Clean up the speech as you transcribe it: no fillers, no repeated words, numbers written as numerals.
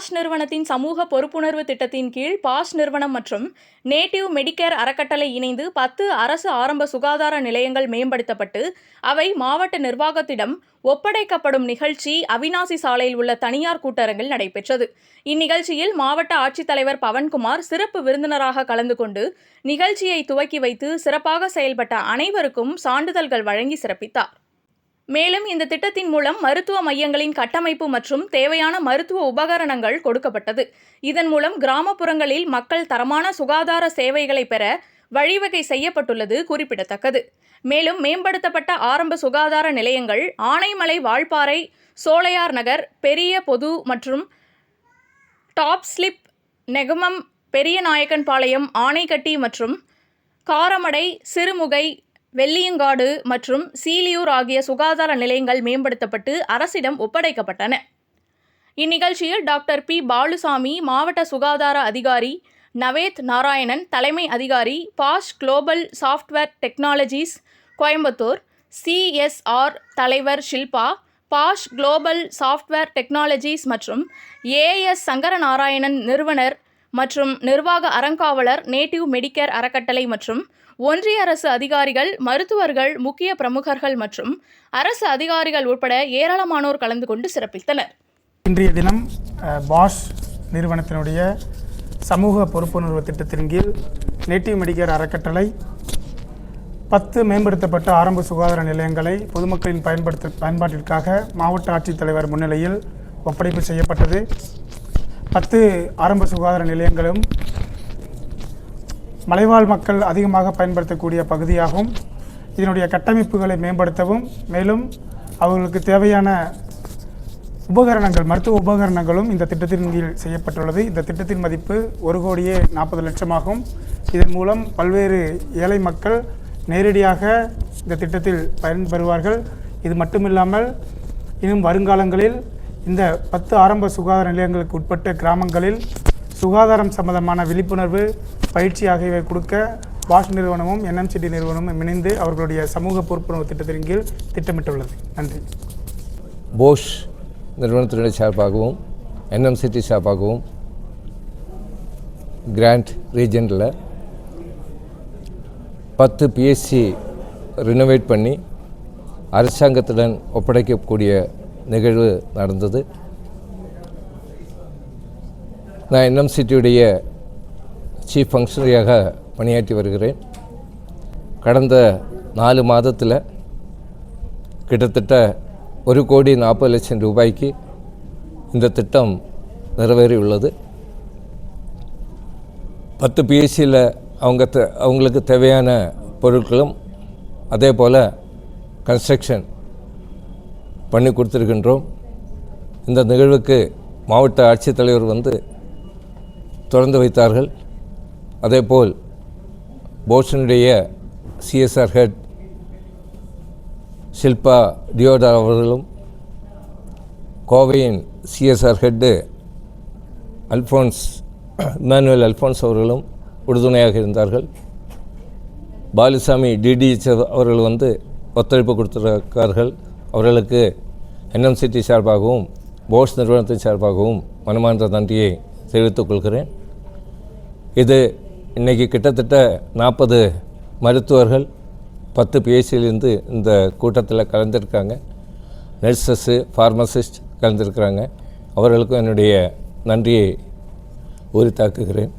Bash நிறுவனத்தின் சமூக பொறுப்புணர்வு திட்டத்தின் கீழ் பாஷ் நிறுவனம் மற்றும் நேட்டிவ் மெடிக்கேர் அறக்கட்டளை இணைந்து 10 அரசு ஆரம்ப சுகாதார நிலையங்கள் மேம்படுத்தப்பட்டு அவை மாவட்ட நிர்வாகத்திடம் ஒப்படைக்கப்படும் நிகழ்ச்சி அவிநாசி சாலையில் உள்ள தனியார் கூட்டரங்கில் நடைபெற்றது. இந்நிகழ்ச்சியில் மாவட்ட ஆட்சித்தலைவர் பவன்குமார் சிறப்பு விருந்தினராக கலந்து கொண்டு நிகழ்ச்சியை துவக்கி வைத்து சிறப்பாக செயல்பட்ட அனைவருக்கும் சான்றிதழ்கள் வழங்கி சிறப்பித்தார். மேலும் இந்த திட்டத்தின் மூலம் மருத்துவ மையங்களின் கட்டமைப்பு மற்றும் தேவையான மருத்துவ உபகரணங்கள் கொடுக்கப்பட்டது. இதன் மூலம் கிராமப்புறங்களில் மக்கள் தரமான சுகாதார சேவைகளை பெற வழிவகை செய்யப்பட்டுள்ளது குறிப்பிடத்தக்கது. மேலும் மேம்படுத்தப்பட்ட ஆரம்ப சுகாதார நிலையங்கள் ஆனைமலை, வால்பாறை, சோலையார் நகர், பெரிய பொது மற்றும் டாப் ஸ்லிப், நெகுமம், பெரியநாயக்கன்பாளையம், ஆனைக்கட்டி மற்றும் காரமடை, சிறுமுகை, வெள்ளியங்காடு மற்றும் சீலியூர் ஆகிய சுகாதார நிலையங்கள் மேம்படுத்தப்பட்டு அரசிடம் ஒப்படைக்கப்பட்டன. இந்நிகழ்ச்சியில் டாக்டர் பி. பாலுசாமி, மாவட்ட சுகாதார அதிகாரி நவேத் நாராயணன், தலைமை அதிகாரி Bosch Global Software Technologies Coimbatore, CSR தலைவர் Shilpa, Bosch Global Software Technologies மற்றும் AS சங்கரநாராயணன் நிறுவனர் மற்றும் நிர்வாக அறங்காவலர், நேட்டிவ் மெடிக்கேர் அறக்கட்டளை மற்றும் ஒன்றிய அரசு அதிகாரிகள், மருத்துவர்கள், முக்கிய பிரமுகர்கள் மற்றும் அரசு அதிகாரிகள் உட்பட ஏராளமானோர் கலந்து கொண்டு சிறப்பித்தனர். இன்றைய தினம் பாஷ் நிறுவனத்தினுடைய சமூக பொறுப்புணர்வு திட்டத்தின் கீழ் நேட்டிவ் மெடிக்கேர் அறக்கட்டளை 10 மேம்படுத்தப்பட்ட ஆரம்ப சுகாதார நிலையங்களை பொதுமக்களின் பயன்பாட்டிற்காக மாவட்ட ஆட்சித்தலைவர் முன்னிலையில் ஒப்படைப்பு செய்யப்பட்டது. 10 ஆரம்ப சுகாதார நிலையங்களும் மலைவாழ் மக்கள் அதிகமாக பயன்படுத்தக்கூடிய பகுதியாகும். இதனுடைய கட்டமைப்புகளை மேம்படுத்தவும், மேலும் அவர்களுக்கு தேவையான உபகரணங்கள், மருத்துவ உபகரணங்களும் இந்த திட்டத்தின் கீழ் செய்யப்பட்டுள்ளது. இந்த திட்டத்தின் மதிப்பு 1,40,00,000 ஆகும். இதன் மூலம் பல்வேறு ஏழை மக்கள் நேரடியாக இந்த திட்டத்தில் பயன்பெறுவார்கள். இது மட்டுமில்லாமல் இன்னும் வருங்காலங்களில் இந்த 10 ஆரம்ப சுகாதார நிலையங்களுக்கு உட்பட்ட கிராமங்களில் சுகாதாரம் சம்பந்தமான விழிப்புணர்வு, பயிற்சி ஆகியவை கொடுக்க பாஷ் நிறுவனமும் NMCT நிறுவனமும் இணைந்து அவர்களுடைய சமூக பொறுப்புணர்வு திட்டத்தின் கீழ் திட்டமிட்டுள்ளது. நன்றி. போஷ் நிறுவனத்தினுடைய சார்பாகவும் NMCT சார்பாகவும் கிராண்ட் ரீஜனில் 10 PSC ரினோவேட் பண்ணி அரசாங்கத்துடன் ஒப்படைக்கக்கூடிய நிகழ்வு நடந்தது. நான் NMCTயுடைய சீஃப் ஃபங்க்ஷனரியாக பணியாற்றி வருகிறேன். கடந்த 4 மாதத்தில் கிட்டத்தட்ட 1,40,00,000 ரூபாய்க்கு இந்த திட்டம் நிறைவேறியுள்ளது. 10 PSCயில் அவங்களுக்கு தேவையான பொருட்களும் அதே போல் கன்ஸ்ட்ரக்ஷன் பண்ணி கொடுத்துருக்கின்றோம். இந்த நிகழ்வுக்கு மாவட்ட ஆட்சித்தலைவர் வந்து திறந்து வைத்தார்கள். அதேபோல் போஷனுடைய CSR ஹெட் ஷில்பா டியோடா அவர்களும், கோவையின் CSR ஹெட்டு இமானுவேல் அல்ஃபோன்ஸ் அவர்களும் உறுதுணையாக இருந்தார்கள். பாலுசாமி DDH அவர்கள் வந்து ஒத்துழைப்பு கொடுத்திருக்கார்கள். அவர்களுக்கு NMCT சார்பாகவும் போஷ் நிறுவனத்தின் சார்பாகவும் மனமார்ந்த நன்றியை தெரிவித்துக் கொள்கிறேன். இது இன்றைக்கி கிட்டத்தட்ட 40 மருத்துவர்கள் 10 PSCயிலிருந்து இந்த கூட்டத்தில் கலந்துருக்காங்க. Nurses, pharmacist கலந்துருக்கிறாங்க. அவர்களுக்கும் என்னுடைய நன்றியை உரித்தாக்குகிறேன்.